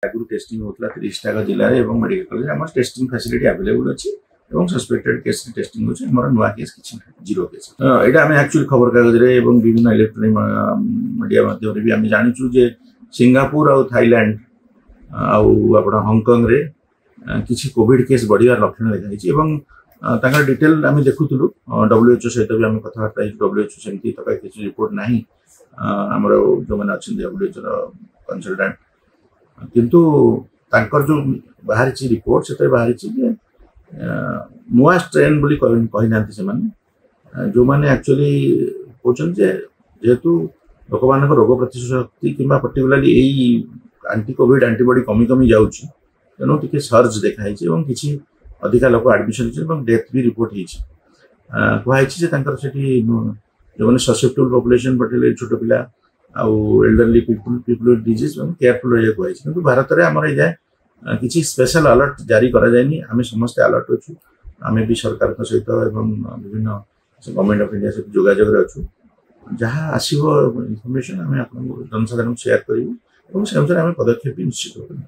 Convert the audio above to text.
आगु टेस्टिंग होता 30 टा जिले में मेडिकल कॉलेज आम टेस्टिंग फैसिलिटी अवेलेबल अच्छी सस्पेक्टेड केस टेस्टिंग होची हमर नुआ केस किछि जीरो केस एटा हम एक्चुअली खबर कागज रे एवं विभिन्न इलेक्ट्रॉनिक मीडिया माध्यम रे भी हम जानिछु जे सिंगापुर और थाईलैंड आउ आपण हांगकांग रे किछि कोविड केस बढ़िया लक्षण देखाइछि एवं तांका डिटेल आम देखुथुलु WHO सहित भी आम कथबार्ता WHO सेमती तक किछि रिपोर्ट नाही हमर जो माने अछि WHO रो कंसल्टेंट किंतु तांकर जो बाहर छि रिपोर्ट सेते बाहर छि जे नुआ स्ट्रेन बोली कहि नांती से माने जो माने एक्चुअली कोचन जे जेतु लोक मानक रोग प्रतिशोधक शक्ति किंबा पर्टिकुलरली एई एंटी कोविड एंटीबॉडी कमी कमी जाउछि तेनो टिके सर्च देखाइ छि एवं किछि अधिका लोक एडमिशन छि एवं डेथ भी रिपोर्ट हि छि कोहाइ छि जे तांकर सेठी जो माने ससेप्टेबल पॉपुलेशन पर्टिकुलरली छोट पिला आउ एल्डरली पीपल विथ डिजीज एवं केयरफुल रहिया कोहाइ छि किंतु भारत रे हमर जाय किसी स्पेशल अलर्ट जारी करा जायनी आमे समस्त अलर्ट अछु आमे भी सरकार के सहित एवं विभिन्न गवर्नमेंट ऑफ इंडिया से जोगाजोग रे अछु जहाँ आसीबो इन्फॉर्मेशन आमे आपन जनसाधारण शेयर करिवु एवं से अनुसार आमे पदक्षेप निश्चित करिवु।